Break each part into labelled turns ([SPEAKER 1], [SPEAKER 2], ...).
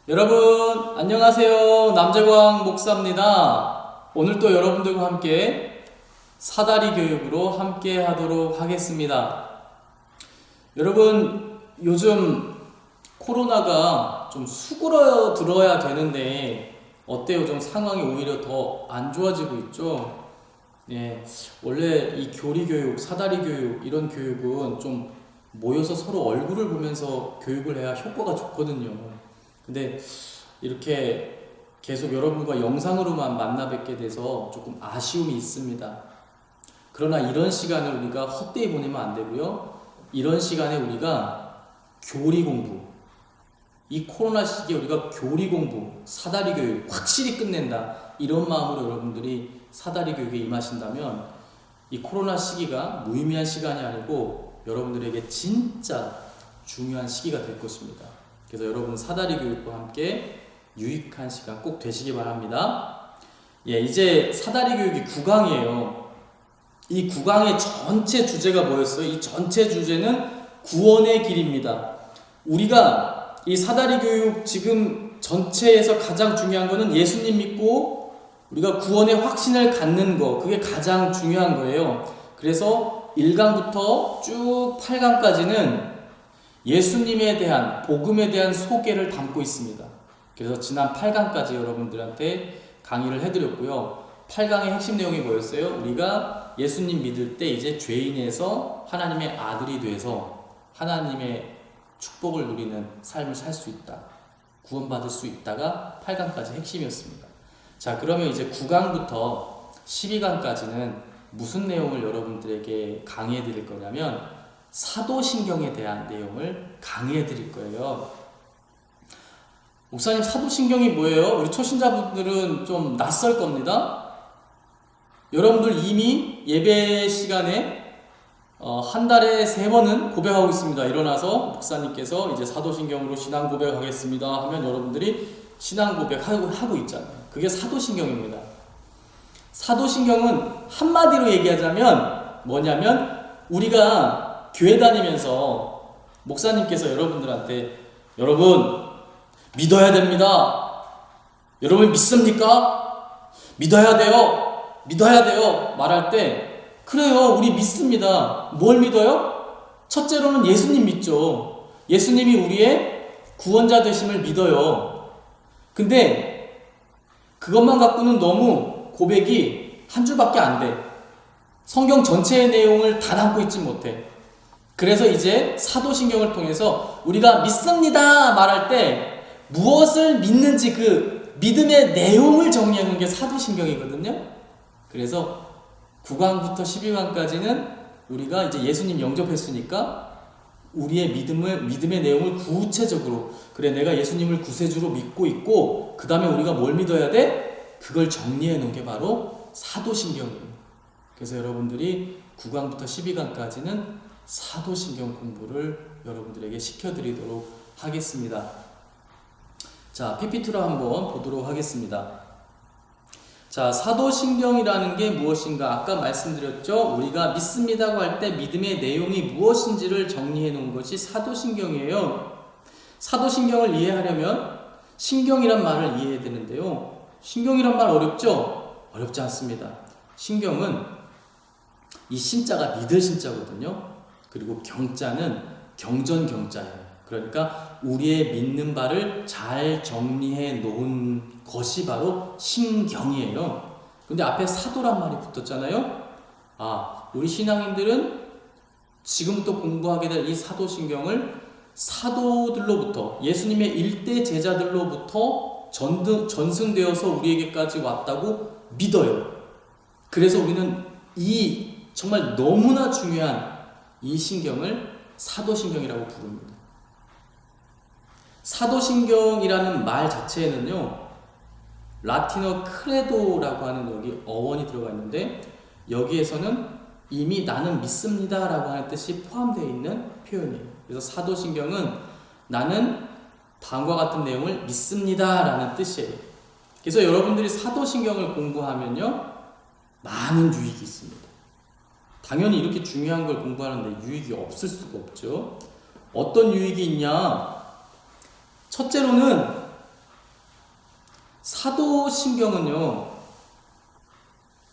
[SPEAKER 1] 여러분 안녕하세요. 남재광 목사입니다. 오늘 또 여러분들과 함께 사다리 교육으로 함께 하도록 하겠습니다. 여러분 요즘 코로나가 좀 수그러들어야 되는데 어때요? 좀 상황이 오히려 더 안 좋아지고 있죠. 네, 원래 이 교리 교육, 사다리 교육 이런 교육은 좀 모여서 서로 얼굴을 보면서 교육을 해야 효과가 좋거든요. 근데 이렇게 계속 여러분과 영상으로만 만나 뵙게 돼서 조금 아쉬움이 있습니다. 그러나 이런 시간을 우리가 헛되이 보내면 안 되고요. 이런 시간에 우리가 교리 공부, 이 코로나 시기에 우리가 교리 공부, 사다리 교육 확실히 끝낸다. 이런 마음으로 여러분들이 사다리 교육에 임하신다면 이 코로나 시기가 무의미한 시간이 아니고 여러분들에게 진짜 중요한 시기가 될 것입니다. 그래서 여러분 사다리 교육과 함께 유익한 시간 꼭 되시기 바랍니다. 예, 이제 사다리 교육이 9강이에요. 이 9강의 전체 주제가 뭐였어요? 이 전체 주제는 구원의 길입니다. 우리가 이 사다리 교육 지금 전체에서 가장 중요한 거는 예수님 믿고 우리가 구원의 확신을 갖는 거, 그게 가장 중요한 거예요. 그래서 1강부터 쭉 8강까지는 예수님에 대한, 복음에 대한 소개를 담고 있습니다. 그래서 지난 8강까지 여러분들한테 강의를 해드렸고요. 8강의 핵심 내용이 뭐였어요? 우리가 예수님 믿을 때 이제 죄인에서 하나님의 아들이 돼서 하나님의 축복을 누리는 삶을 살 수 있다. 구원받을 수 있다가 8강까지 핵심이었습니다. 자, 그러면 이제 9강부터 12강까지는 무슨 내용을 여러분들에게 강의해 드릴 거냐면 사도신경에 대한 내용을 강의해 드릴 거예요. 목사님, 사도신경이 뭐예요? 우리 초신자분들은 좀 낯설 겁니다. 여러분들 이미 예배 시간에 한 달에 3번은 고백하고 있습니다. 일어나서 목사님께서 이제 사도신경으로 신앙 고백하겠습니다 하면 여러분들이 신앙 고백하고 있잖아요. 그게 사도신경입니다. 사도신경은 한마디로 얘기하자면 뭐냐면 우리가 교회 다니면서 목사님께서 여러분들한테 여러분 믿어야 됩니다. 여러분 믿습니까? 믿어야 돼요 말할 때 그래요, 우리 믿습니다. 뭘 믿어요? 첫째로는 예수님 믿죠. 예수님이 우리의 구원자 되심을 믿어요. 근데 그것만 갖고는 너무 고백이 한 줄밖에 안 돼. 성경 전체의 내용을 다 담고 있지 못해. 그래서 이제 사도신경을 통해서 우리가 믿습니다 말할 때 무엇을 믿는지 그 믿음의 내용을 정리해 놓은 게 사도신경이거든요. 그래서 9강부터 12강까지는 우리가 이제 예수님 영접했으니까 우리의 믿음의 내용을 구체적으로 그래 내가 예수님을 구세주로 믿고 있고 그 다음에 우리가 뭘 믿어야 돼? 그걸 정리해 놓은 게 바로 사도신경이에요. 그래서 여러분들이 9강부터 12강까지는 사도신경 공부를 여러분들에게 시켜드리도록 하겠습니다. 자, PPT로 한번 보도록 하겠습니다. 자, 사도신경이라는 게 무엇인가? 아까 말씀드렸죠? 우리가 믿습니다고 할 때 믿음의 내용이 무엇인지를 정리해 놓은 것이 사도신경이에요. 사도신경을 이해하려면 신경이란 말을 이해해야 되는데요. 신경이란 말 어렵죠? 어렵지 않습니다. 신경은 이 신자가 믿을 신자거든요. 그리고 경자는 경전 경자예요. 그러니까 우리의 믿는 바를 잘 정리해 놓은 것이 바로 신경이에요. 근데 앞에 사도란 말이 붙었잖아요. 우리 신앙인들은 지금부터 공부하게 될 이 사도신경을 사도들로부터 예수님의 일대 제자들로부터 전승되어서 우리에게까지 왔다고 믿어요. 그래서 우리는 이 정말 너무나 중요한 이 신경을 사도신경이라고 부릅니다. 사도신경이라는 말 자체에는요, 라틴어 크레도라고 하는 여기 어원이 들어가 있는데 여기에서는 이미 나는 믿습니다 라고 하는 뜻이 포함되어 있는 표현이에요. 그래서 사도신경은 나는 다음과 같은 내용을 믿습니다 라는 뜻이에요. 그래서 여러분들이 사도신경을 공부하면요 많은 유익이 있습니다. 당연히 이렇게 중요한 걸 공부하는데 유익이 없을 수가 없죠. 어떤 유익이 있냐? 첫째로는 사도신경은요,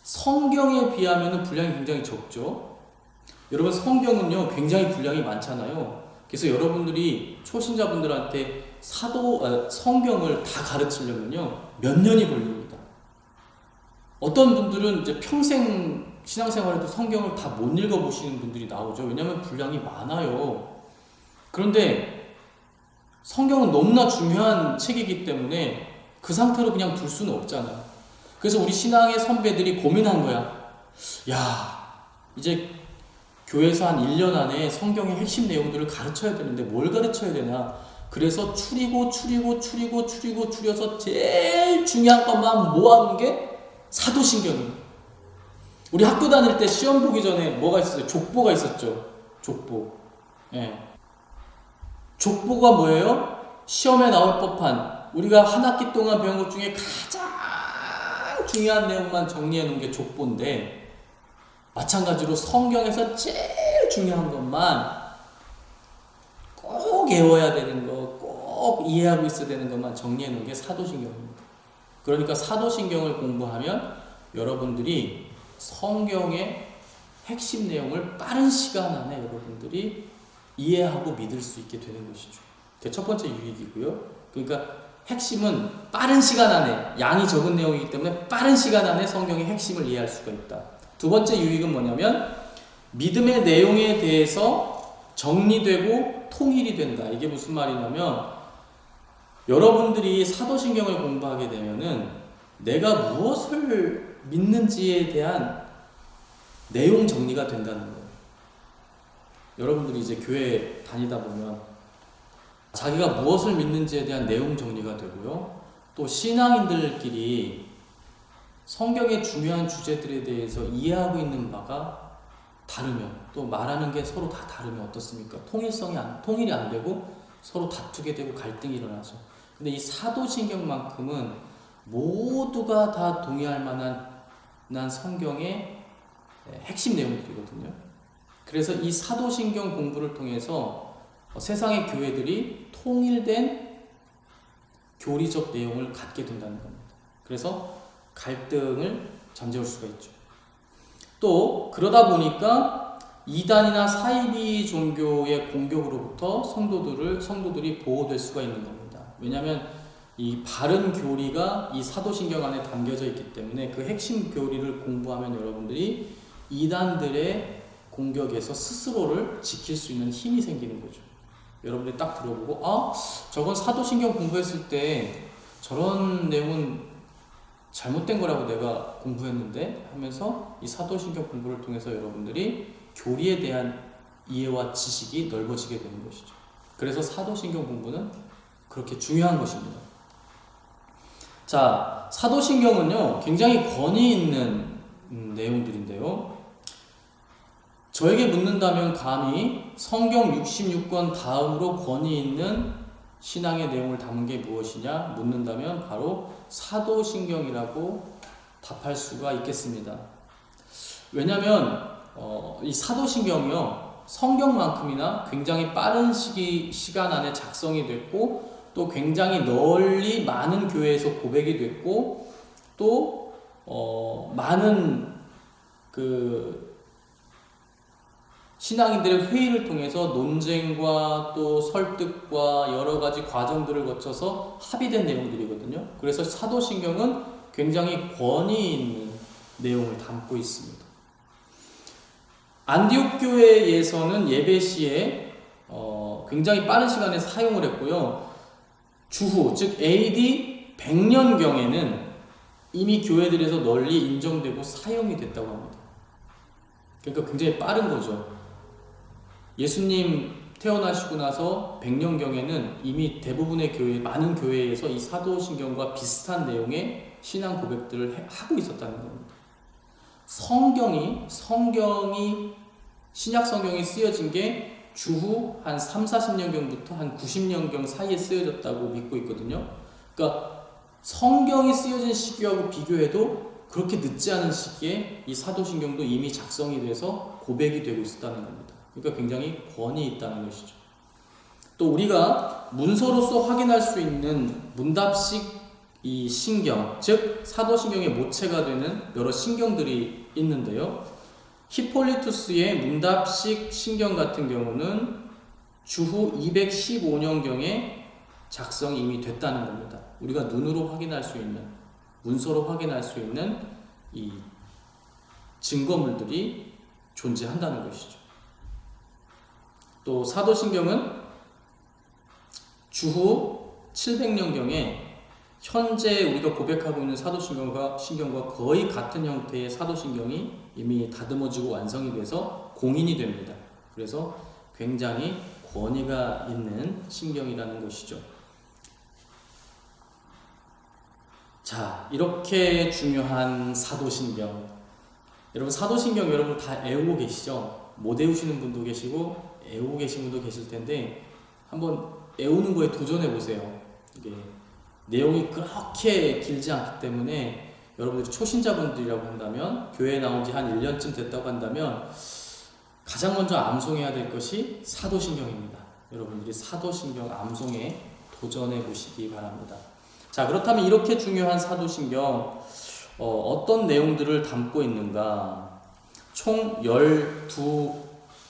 [SPEAKER 1] 성경에 비하면 분량이 굉장히 적죠. 여러분, 성경은요 굉장히 분량이 많잖아요. 그래서 여러분들이 초신자분들한테 성경을 다 가르치려면요 몇 년이 걸립니다. 어떤 분들은 이제 평생 신앙생활에도 성경을 다 못 읽어보시는 분들이 나오죠. 왜냐하면 분량이 많아요. 그런데 성경은 너무나 중요한 책이기 때문에 그 상태로 그냥 둘 수는 없잖아요. 그래서 우리 신앙의 선배들이 고민한 거야. 야, 이제 교회에서 한 1년 안에 성경의 핵심 내용들을 가르쳐야 되는데 뭘 가르쳐야 되나? 그래서 추려서 제일 중요한 것만 모아놓은 게 사도신경이에요. 우리 학교 다닐 때 시험 보기 전에 뭐가 있었어요? 족보가 있었죠. 족보. 예. 족보가 뭐예요? 시험에 나올 법한 우리가 한 학기 동안 배운 것 중에 가장 중요한 내용만 정리해 놓은 게 족보인데, 마찬가지로 성경에서 제일 중요한 것만 꼭 외워야 되는 거, 꼭 이해하고 있어야 되는 것만 정리해 놓은 게 사도신경입니다. 그러니까 사도신경을 공부하면 여러분들이 성경의 핵심 내용을 빠른 시간 안에 여러분들이 이해하고 믿을 수 있게 되는 것이죠. 그게 첫 번째 유익이고요. 그러니까 핵심은 빠른 시간 안에, 양이 적은 내용이기 때문에 빠른 시간 안에 성경의 핵심을 이해할 수가 있다. 두 번째 유익은 뭐냐면 믿음의 내용에 대해서 정리되고 통일이 된다. 이게 무슨 말이냐면 여러분들이 사도신경을 공부하게 되면은 내가 무엇을 믿는지에 대한 내용 정리가 된다는 거예요. 여러분들이 이제 교회 다니다 보면 자기가 무엇을 믿는지에 대한 내용 정리가 되고요. 또 신앙인들끼리 성경의 중요한 주제들에 대해서 이해하고 있는 바가 다르면, 또 말하는 게 서로 다 다르면 어떻습니까? 통일이 안 되고 서로 다투게 되고 갈등이 일어나죠. 근데 이 사도신경만큼은 모두가 다 동의할 만한 성경의 핵심 내용들이거든요. 그래서 이 사도신경 공부를 통해서 세상의 교회들이 통일된 교리적 내용을 갖게 된다는 겁니다. 그래서 갈등을 잠재울 수가 있죠. 또 그러다 보니까 이단이나 사이비 종교의 공격으로부터 성도들이 보호될 수가 있는 겁니다. 왜냐하면 이 바른 교리가 이 사도신경 안에 담겨져 있기 때문에 그 핵심 교리를 공부하면 여러분들이 이단들의 공격에서 스스로를 지킬 수 있는 힘이 생기는 거죠. 여러분들이 딱 들어보고 저건 사도신경 공부했을 때 저런 내용은 잘못된 거라고 내가 공부했는데 하면서 이 사도신경 공부를 통해서 여러분들이 교리에 대한 이해와 지식이 넓어지게 되는 것이죠. 그래서 사도신경 공부는 그렇게 중요한 것입니다. 자, 사도신경은요 굉장히 권위 있는 내용들인데요. 저에게 묻는다면 감히 성경 66권 다음으로 권위 있는 신앙의 내용을 담은 게 무엇이냐 묻는다면 바로 사도신경이라고 답할 수가 있겠습니다. 왜냐하면 이 사도신경이요 성경만큼이나 굉장히 빠른 시간 안에 작성이 됐고 또 굉장히 널리 많은 교회에서 고백이 됐고 또 많은 신앙인들의 회의를 통해서 논쟁과 또 설득과 여러 가지 과정들을 거쳐서 합의된 내용들이거든요. 그래서 사도신경은 굉장히 권위 있는 내용을 담고 있습니다. 안디옥 교회에서는 예배 시에 굉장히 빠른 시간에 사용을 했고요. 주후, 즉 AD 100년경에는 이미 교회들에서 널리 인정되고 사용이 됐다고 합니다. 그러니까 굉장히 빠른 거죠. 예수님 태어나시고 나서 100년경에는 이미 대부분의 많은 교회에서 이 사도신경과 비슷한 내용의 신앙 고백들을 하고 있었다는 겁니다. 신약 성경이 쓰여진 게 주후 한 30-40년경부터 한 90년경 사이에 쓰여졌다고 믿고 있거든요. 그러니까 성경이 쓰여진 시기하고 비교해도 그렇게 늦지 않은 시기에 이 사도신경도 이미 작성이 돼서 고백이 되고 있었다는 겁니다. 그러니까 굉장히 권위 있다는 것이죠. 또 우리가 문서로서 확인할 수 있는 문답식 이 신경, 즉 사도신경의 모체가 되는 여러 신경들이 있는데요. 히폴리투스의 문답식 신경 같은 경우는 주후 215년경에 작성이 이미 됐다는 겁니다. 우리가 눈으로 확인할 수 있는, 문서로 확인할 수 있는 이 증거물들이 존재한다는 것이죠. 또 사도신경은 주후 700년경에 현재 우리가 고백하고 있는 사도신경과 거의 같은 형태의 사도신경이 이미 다듬어지고 완성이 돼서 공인이 됩니다. 그래서 굉장히 권위가 있는 신경이라는 것이죠. 자, 이렇게 중요한 사도신경. 여러분, 사도신경 여러분 다 외우고 계시죠? 못 외우시는 분도 계시고 외우고 계신 분도 계실 텐데 한번 외우는 거에 도전해 보세요. 이게 내용이 그렇게 길지 않기 때문에 여러분들이 초신자분들이라고 한다면, 교회에 나온 지 한 1년쯤 됐다고 한다면 가장 먼저 암송해야 될 것이 사도신경입니다. 여러분들이 사도신경 암송에 도전해 보시기 바랍니다. 자, 그렇다면 이렇게 중요한 사도신경 어떤 내용들을 담고 있는가? 총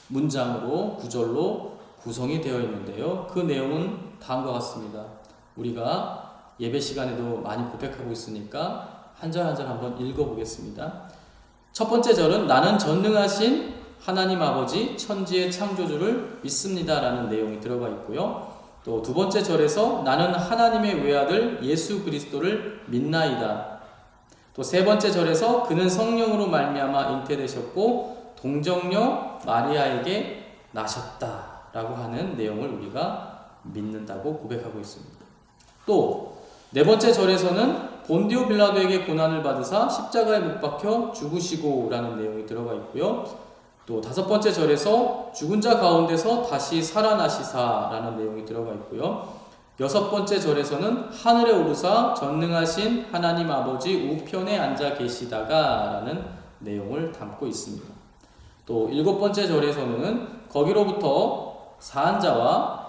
[SPEAKER 1] 12문장으로 구절로 구성이 되어 있는데요. 그 내용은 다음과 같습니다. 우리가 예배 시간에도 많이 고백하고 있으니까 한 절 한 절 한번 읽어보겠습니다. 첫 번째 절은 나는 전능하신 하나님 아버지 천지의 창조주를 믿습니다 라는 내용이 들어가 있고요. 또 두 번째 절에서 나는 하나님의 외아들 예수 그리스도를 믿나이다. 또 세 번째 절에서 그는 성령으로 말미암아 잉태되셨고 동정녀 마리아에게 나셨다 라고 하는 내용을 우리가 믿는다고 고백하고 있습니다. 또 네 번째 절에서는 본디오 빌라도에게 고난을 받으사 십자가에 못 박혀 죽으시고 라는 내용이 들어가 있고요. 또 다섯 번째 절에서 죽은 자 가운데서 다시 살아나시사 라는 내용이 들어가 있고요. 여섯 번째 절에서는 하늘에 오르사 전능하신 하나님 아버지 우편에 앉아 계시다가 라는 내용을 담고 있습니다. 또 일곱 번째 절에서는 거기로부터 사한 자와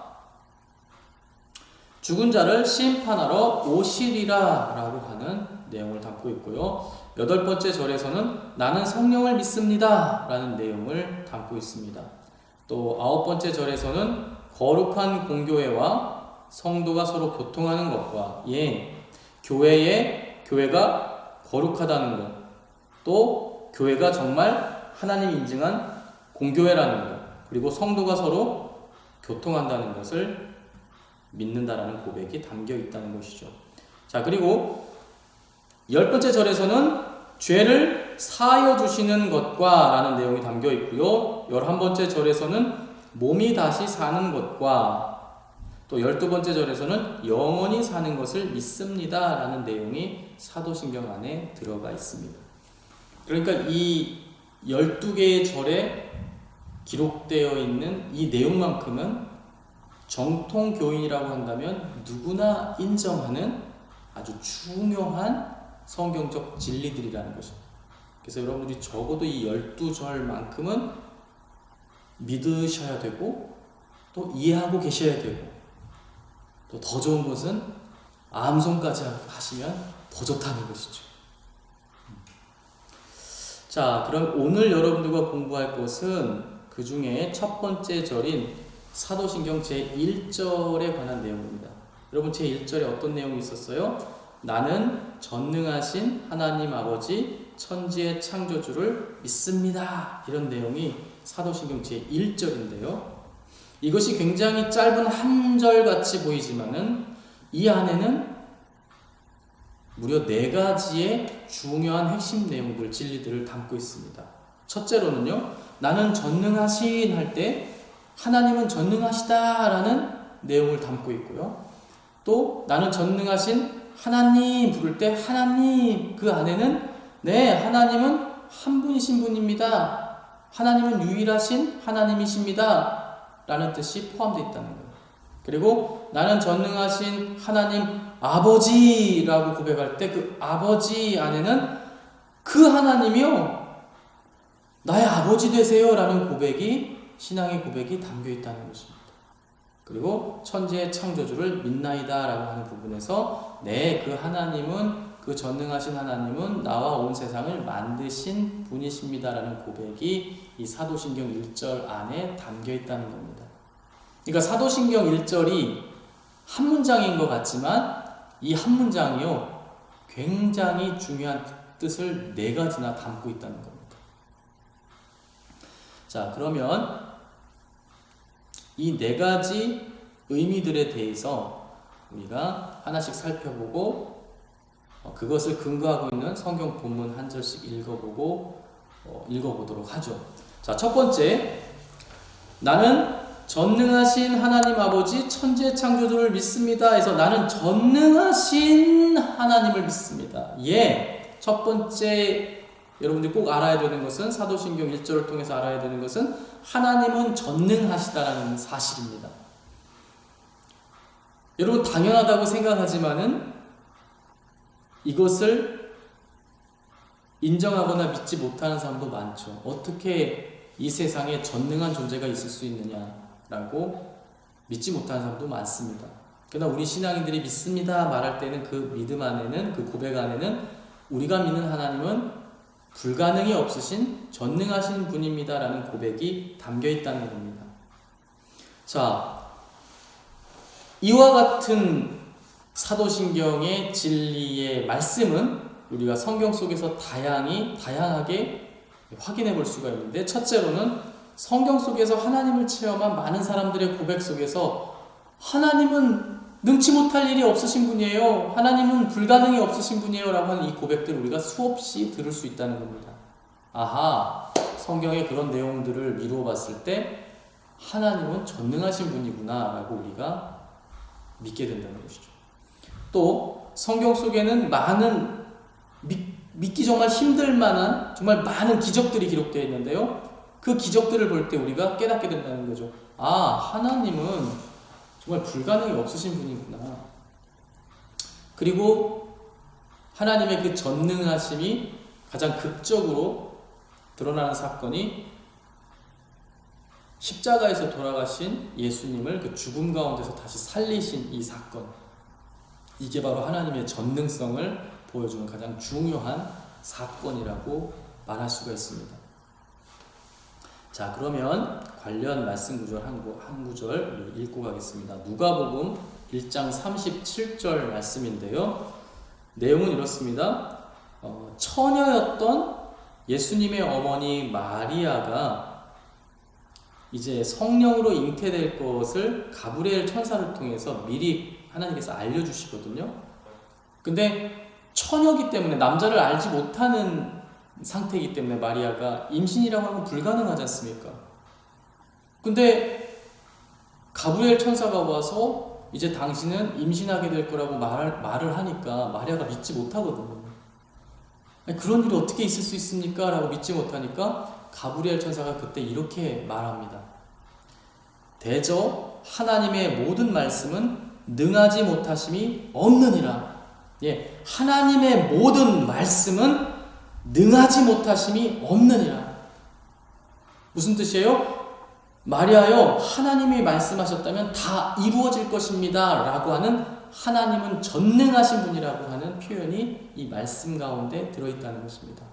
[SPEAKER 1] 죽은 자를 심판하러 오시리라 라고 하는 내용을 담고 있고요. 여덟 번째 절에서는 나는 성령을 믿습니다 라는 내용을 담고 있습니다. 또 아홉 번째 절에서는 거룩한 공교회와 성도가 서로 교통하는 것과 교회가 거룩하다는 것, 또 교회가 정말 하나님이 인증한 공교회라는 것, 그리고 성도가 서로 교통한다는 것을 믿는다라는 고백이 담겨 있다는 것이죠. 자, 그리고 열 번째 절에서는 죄를 사하여 주시는 것과 라는 내용이 담겨 있고요. 11번째 절에서는 몸이 다시 사는 것과 또 12번째 절에서는 영원히 사는 것을 믿습니다 라는 내용이 사도신경 안에 들어가 있습니다. 그러니까 이 12개의 절에 기록되어 있는 이 내용만큼은 정통교인이라고 한다면 누구나 인정하는 아주 중요한 성경적 진리들이라는 것입니다. 그래서 여러분들이 적어도 이 12절만큼은 믿으셔야 되고 또 이해하고 계셔야 되고 또 더 좋은 것은 암송까지 하시면 더 좋다는 것이죠. 자, 그럼 오늘 여러분들과 공부할 것은 그 중에 첫 번째 절인 사도신경 제1절에 관한 내용입니다. 여러분 제1절에 어떤 내용이 있었어요? 나는 전능하신 하나님 아버지 천지의 창조주를 믿습니다. 이런 내용이 사도신경 제1절인데요. 이것이 굉장히 짧은 한 절같이 보이지만은 이 안에는 무려 4가지의 중요한 핵심 내용들, 진리들을 담고 있습니다. 첫째로는요, 나는 전능하신 할 때 하나님은 전능하시다라는 내용을 담고 있고요. 또 나는 전능하신 하나님 부를 때 하나님 그 안에는 하나님은 한 분이신 분입니다. 하나님은 유일하신 하나님이십니다. 라는 뜻이 포함되어 있다는 거예요. 그리고 나는 전능하신 하나님 아버지라고 고백할 때 그 아버지 안에는 그 하나님이요 나의 아버지 되세요 라는 고백이 신앙의 고백이 담겨 있다는 것입니다. 그리고 천지의 창조주를 믿나이다 라고 하는 부분에서 네, 그 하나님은, 그 전능하신 하나님은 나와 온 세상을 만드신 분이십니다 라는 고백이 이 사도신경 1절 안에 담겨 있다는 겁니다. 그러니까 사도신경 1절이 한 문장인 것 같지만 이 한 문장이요, 굉장히 중요한 뜻을 네 가지나 담고 있다는 겁니다. 자, 그러면 이 네 가지 의미들에 대해서 우리가 하나씩 살펴보고 그것을 근거하고 있는 성경 본문 한 절씩 읽어보도록 하죠. 자, 첫 번째, 나는 전능하신 하나님 아버지 천지의 창조주를 믿습니다 해서 나는 전능하신 하나님을 믿습니다. 예, 첫 번째 여러분들이 꼭 알아야 되는 것은, 사도신경 1절을 통해서 알아야 되는 것은 하나님은 전능하시다라는 사실입니다. 여러분, 당연하다고 생각하지만은 이것을 인정하거나 믿지 못하는 사람도 많죠. 어떻게 이 세상에 전능한 존재가 있을 수 있느냐라고 믿지 못하는 사람도 많습니다. 그러나 우리 신앙인들이 믿습니다 말할 때는 그 믿음 안에는, 그 고백 안에는 우리가 믿는 하나님은 불가능이 없으신 전능하신 분입니다 라는 고백이 담겨 있다는 겁니다. 자, 이와 같은 사도신경의 진리의 말씀은 우리가 성경 속에서 다양하게 확인해 볼 수가 있는데, 첫째로는 성경 속에서 하나님을 체험한 많은 사람들의 고백 속에서 하나님은 능치 못할 일이 없으신 분이에요, 하나님은 불가능이 없으신 분이에요 라고 하는 이 고백들을 우리가 수없이 들을 수 있다는 겁니다. 아하, 성경의 그런 내용들을 미루어 봤을 때 하나님은 전능하신 분이구나 라고 우리가 믿게 된다는 것이죠. 또 성경 속에는 많은 믿기 정말 힘들 만한 정말 많은 기적들이 기록되어 있는데요, 그 기적들을 볼 때 우리가 깨닫게 된다는 거죠. 아, 하나님은 정말 불가능이 없으신 분이구나. 그리고 하나님의 그 전능하심이 가장 극적으로 드러나는 사건이 십자가에서 돌아가신 예수님을 그 죽음 가운데서 다시 살리신 이 사건, 이게 바로 하나님의 전능성을 보여주는 가장 중요한 사건이라고 말할 수가 있습니다. 자, 그러면 관련 말씀 구절 한 구절 읽고 가겠습니다. 누가복음 1장 37절 말씀인데요, 내용은 이렇습니다. 처녀였던 예수님의 어머니 마리아가 이제 성령으로 잉태될 것을 가브리엘 천사를 통해서 미리 하나님께서 알려주시거든요. 근데 처녀이기 때문에, 남자를 알지 못하는 상태이기 때문에 마리아가 임신이라고 하면 불가능하지 않습니까? 근데 가브리엘 천사가 와서 이제 당신은 임신하게 될 거라고 말을 하니까 마리아가 믿지 못하거든요. 아니, 그런 일이 어떻게 있을 수 있습니까? 라고 믿지 못하니까 가브리엘 천사가 그때 이렇게 말합니다. 대저 하나님의 모든 말씀은 능하지 못하심이 없느니라. 예, 하나님의 모든 말씀은 능하지 못하심이 없느니라. 무슨 뜻이에요? 마리아여, 하나님이 말씀하셨다면 다 이루어질 것입니다 라고 하는, 하나님은 전능하신 분이라고 하는 표현이 이 말씀 가운데 들어있다는 것입니다.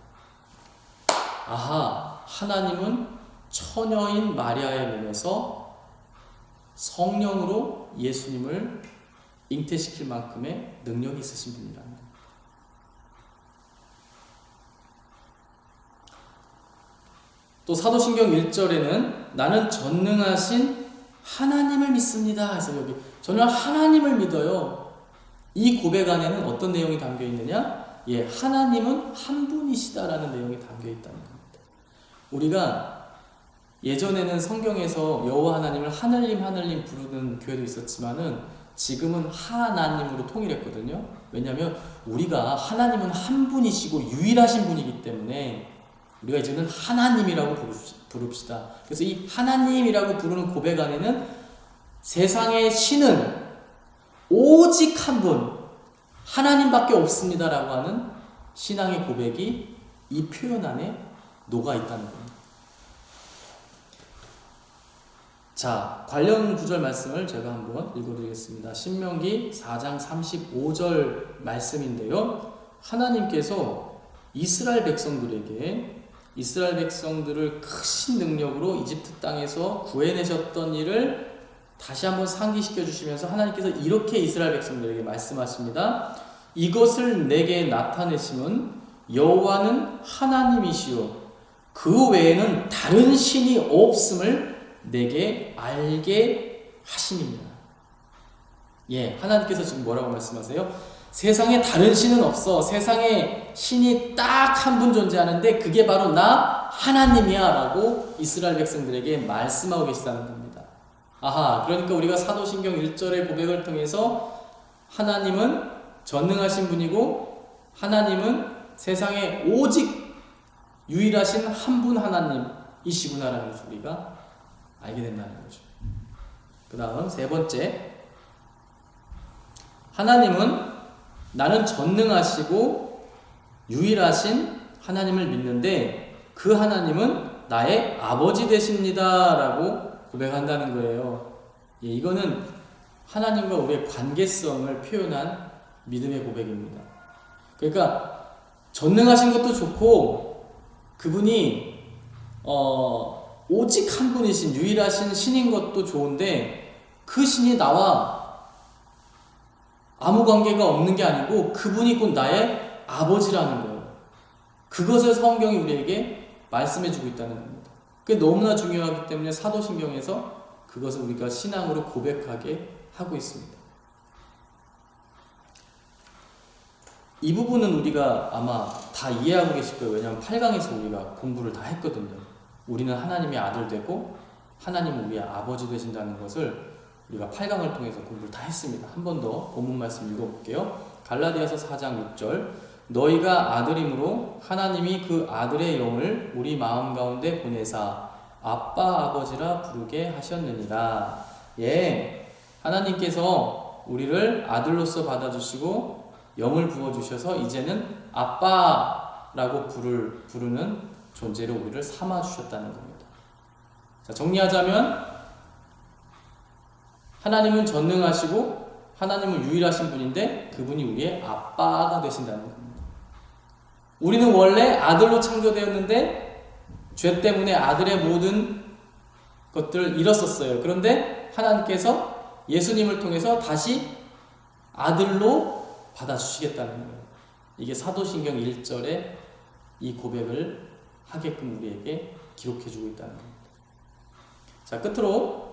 [SPEAKER 1] 아하, 하나님은 처녀인 마리아의 몸에서 성령으로 예수님을 잉태시킬 만큼의 능력이 있으신 분이라는 겁니다. 또 사도신경 1절에는 나는 전능하신 하나님을 믿습니다 해서 여기 저는 하나님을 믿어요. 이 고백 안에는 어떤 내용이 담겨 있느냐? 예, 하나님은 한 분이시다라는 내용이 담겨 있다는 겁니다. 우리가 예전에는 성경에서 여호와 하나님을 하늘님 하늘님 부르는 교회도 있었지만은 지금은 하나님으로 통일했거든요. 왜냐하면 우리가 하나님은 한 분이시고 유일하신 분이기 때문에 우리가 이제는 하나님이라고 부릅시다. 그래서 이 하나님이라고 부르는 고백 안에는 세상의 신은 오직 한 분, 하나님밖에 없습니다라고 하는 신앙의 고백이 이 표현 안에 녹아 있다는 겁니다. 자, 관련 구절 말씀을 제가 한번 읽어드리겠습니다. 신명기 4장 35절 말씀인데요. 하나님께서 이스라엘 백성들을 크신 능력으로 이집트 땅에서 구해내셨던 일을 다시 한번 상기시켜 주시면서 하나님께서 이렇게 이스라엘 백성들에게 말씀하십니다. 이것을 내게 나타내심은 여호와는 하나님이시요 그 외에는 다른 신이 없음을 내게 알게 하심이니라. 예, 하나님께서 지금 뭐라고 말씀하세요? 세상에 다른 신은 없어. 세상에 신이 딱 한 분 존재하는데 그게 바로 나 하나님이야 라고 이스라엘 백성들에게 말씀하고 계시다는 겁니다. 아하, 그러니까 우리가 사도신경 1절의 고백을 통해서 하나님은 전능하신 분이고 하나님은 세상에 오직 유일하신 한 분 하나님이시구나라는 것을 우리가 알게 된다는 거죠. 그 다음 세 번째, 하나님은 나는 전능하시고 유일하신 하나님을 믿는데 그 하나님은 나의 아버지 되십니다 라고 고백한다는 거예요. 예, 이거는 하나님과 우리의 관계성을 표현한 믿음의 고백입니다. 그러니까 전능하신 것도 좋고 그분이 오직 한 분이신 유일하신 신인 것도 좋은데 그 신이 나와 아무 관계가 없는 게 아니고 그분이 곧 나의 아버지라는 거예요. 그것을 성경이 우리에게 말씀해주고 있다는 겁니다. 그게 너무나 중요하기 때문에 사도신경에서 그것을 우리가 신앙으로 고백하게 하고 있습니다. 이 부분은 우리가 아마 다 이해하고 계실 거예요. 왜냐하면 8강에서 우리가 공부를 다 했거든요. 우리는 하나님의 아들 되고 하나님은 우리의 아버지 되신다는 것을 우리가 8강을 통해서 공부를 다 했습니다. 한 번 더 본문 말씀 읽어볼게요. 갈라디아서 4장 6절 너희가 아들임으로 하나님이 그 아들의 영을 우리 마음 가운데 보내사 아빠 아버지라 부르게 하셨느니라. 예, 하나님께서 우리를 아들로서 받아주시고 영을 부어주셔서 이제는 아빠라고 부르는 존재로 우리를 삼아주셨다는 겁니다. 자, 정리하자면 하나님은 전능하시고 하나님은 유일하신 분인데 그분이 우리의 아빠가 되신다는 겁니다. 우리는 원래 아들로 창조되었는데 죄 때문에 아들의 모든 것들을 잃었었어요. 그런데 하나님께서 예수님을 통해서 다시 아들로 받아주시겠다는 거예요. 이게 사도신경 1절에 이 고백을 하게끔 우리에게 기록해주고 있다는 겁니다. 자, 끝으로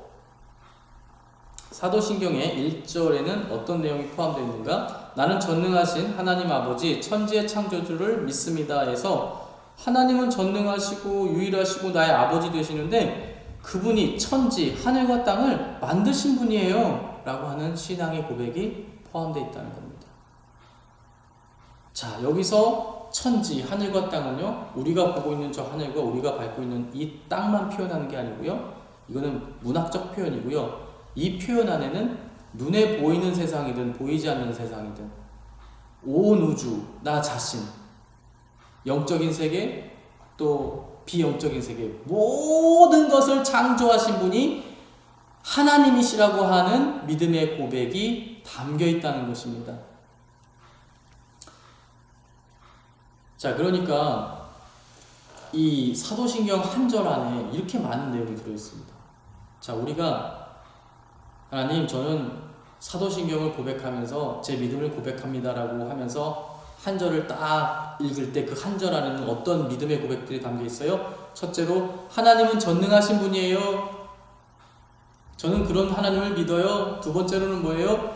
[SPEAKER 1] 사도신경의 1절에는 어떤 내용이 포함되어 있는가? 나는 전능하신 하나님 아버지 천지의 창조주를 믿습니다 해서 하나님은 전능하시고 유일하시고 나의 아버지 되시는데 그분이 천지 하늘과 땅을 만드신 분이에요 라고 하는 신앙의 고백이 포함되어 있다는 겁니다. 자, 여기서 천지 하늘과 땅은요 우리가 보고 있는 저 하늘과 우리가 밟고 있는 이 땅만 표현하는 게 아니고요 이거는 문학적 표현이고요 이 표현 안에는 눈에 보이는 세상이든 보이지 않는 세상이든 온 우주, 나 자신, 영적인 세계 또 비영적인 세계 모든 것을 창조하신 분이 하나님이시라고 하는 믿음의 고백이 담겨 있다는 것입니다. 자, 그러니까 이 사도신경 한 절 안에 이렇게 많은 내용이 들어있습니다. 자, 우리가 하나님, 저는 사도신경을 고백하면서 제 믿음을 고백합니다라고 하면서 한 절을 딱 읽을 때 그 한 절 안에는 어떤 믿음의 고백들이 담겨 있어요? 첫째로 하나님은 전능하신 분이에요. 저는 그런 하나님을 믿어요. 두 번째로는 뭐예요?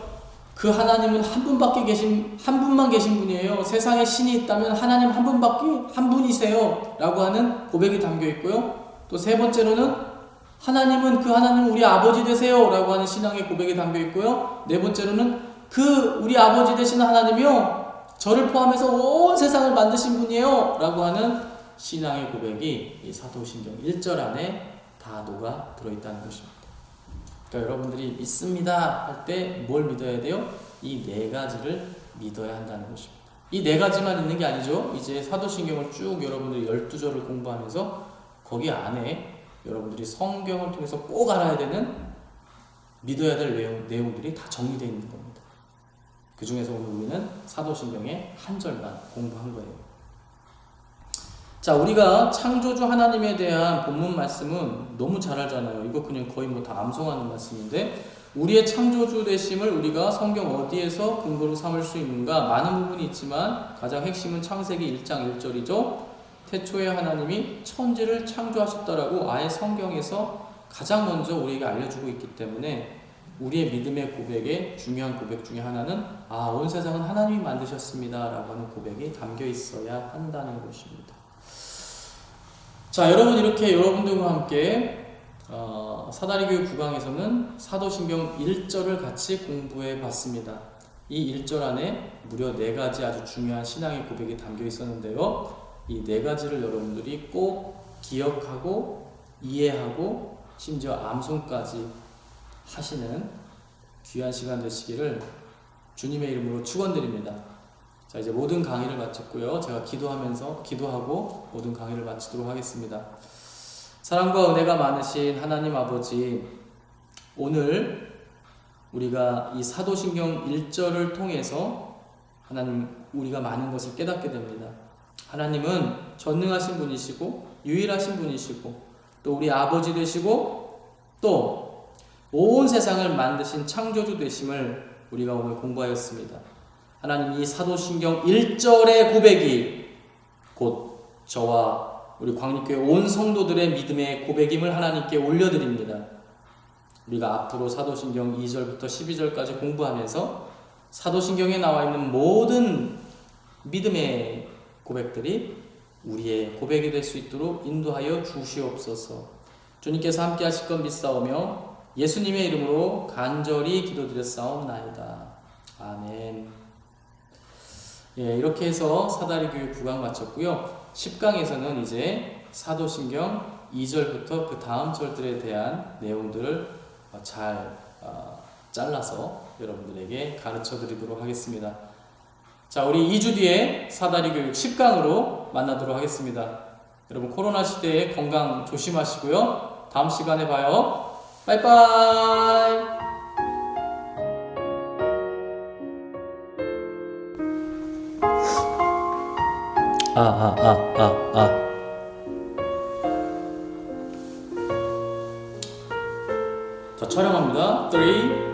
[SPEAKER 1] 그 하나님은 한 분만 계신 분이에요. 세상에 신이 있다면 하나님 한 분이세요 라고 하는 고백이 담겨 있고요. 또 세 번째로는 하나님은 그 하나님은 우리 아버지 되세요 라고 하는 신앙의 고백이 담겨 있고요. 네 번째로는 그 우리 아버지 되시는 하나님이요 저를 포함해서 온 세상을 만드신 분이에요 라고 하는 신앙의 고백이 이 사도신경 1절 안에 다 녹아 들어있다는 것입니다. 그러니까 여러분들이 믿습니다 할 때 뭘 믿어야 돼요? 이 네 가지를 믿어야 한다는 것입니다. 이 네 가지만 있는 게 아니죠. 이제 사도신경을 쭉 여러분들이 12절을 공부하면서 거기 안에 여러분들이 성경을 통해서 꼭 알아야 되는 믿어야 될 내용들이 다 정리되어 있는 겁니다. 그 중에서 오늘 우리는 사도신경의 한 절만 공부한 거예요. 자, 우리가 창조주 하나님에 대한 본문 말씀은 너무 잘 알잖아요. 이거 그냥 거의 뭐 다 암송하는 말씀인데, 우리의 창조주 되심을 우리가 성경 어디에서 근거로 삼을 수 있는가? 많은 부분이 있지만 가장 핵심은 창세기 1장 1절이죠. 태초에 하나님이 천지를 창조하셨다라고 아예 성경에서 가장 먼저 우리에게 알려주고 있기 때문에 우리의 믿음의 고백의 중요한 고백 중에 하나는 온 세상은 하나님이 만드셨습니다 라고 하는 고백이 담겨 있어야 한다는 것입니다. 자, 여러분, 이렇게 여러분들과 함께 사다리교육 9강에서는 사도신경 1절을 같이 공부해 봤습니다. 이 1절 안에 무려 4가지 아주 중요한 신앙의 고백이 담겨 있었는데요. 이 4가지를 여러분들이 꼭 기억하고 이해하고 심지어 암송까지 하시는 귀한 시간 되시기를 주님의 이름으로 축원드립니다. 자, 이제 모든 강의를 마쳤고요. 제가 기도하고 모든 강의를 마치도록 하겠습니다. 사랑과 은혜가 많으신 하나님 아버지, 오늘 우리가 이 사도신경 1절을 통해서 하나님, 우리가 많은 것을 깨닫게 됩니다. 하나님은 전능하신 분이시고 유일하신 분이시고 또 우리 아버지 되시고 또 온 세상을 만드신 창조주 되심을 우리가 오늘 공부하였습니다. 하나님, 이 사도신경 1절의 고백이 곧 저와 우리 광립교회 온 성도들의 믿음의 고백임을 하나님께 올려드립니다. 우리가 앞으로 사도신경 2절부터 12절까지 공부하면서 사도신경에 나와 있는 모든 믿음의 고백들이 우리의 고백이 될 수 있도록 인도하여 주시옵소서. 주님께서 함께 하실 것 믿사오며 예수님의 이름으로 간절히 기도드렸사옵나이다. 아멘. 예, 이렇게 해서 사다리교육 9강 마쳤고요. 10강에서는 이제 사도신경 2절부터 그 다음 절들에 대한 내용들을 잘 잘라서 여러분들에게 가르쳐 드리도록 하겠습니다. 자, 우리 2주 뒤에 사다리교육 10강으로 만나도록 하겠습니다. 여러분, 코로나 시대에 건강 조심하시고요. 다음 시간에 봐요. 빠이빠이. 자, 촬영합니다. 3, 2, 1.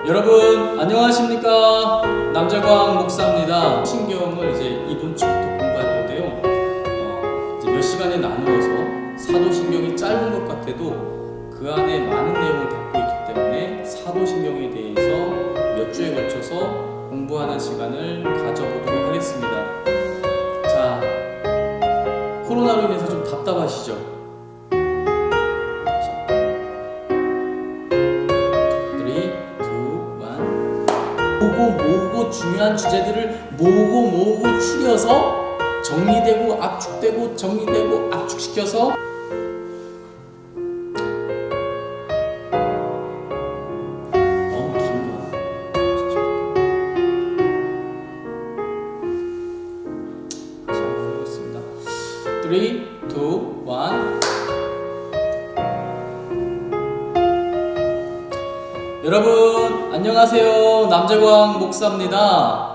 [SPEAKER 1] 여러분, 안녕하십니까? 남재광 목사입니다. 신경을 이제 이번 주부터 공부할 건데요. 이제 몇 시간에 나누어서 사도신경이 짧은 것 같아도 그 안에 많은 내용을 담고 있기 때문에 사도신경에 대해서 몇 주에 걸쳐서 공부하는 시간을 가져보도록 하겠습니다. 자, 코로나로 인해서 좀 답답하시죠? 모으고 중요한 주제들을 모으고 추려서 정리되고 압축되고 정리되고 압축시켜서 너무 긴 거. 자, 해보겠습니다. 3, 2, 1. 여러분, 안녕하세요. 남재광 목사입니다.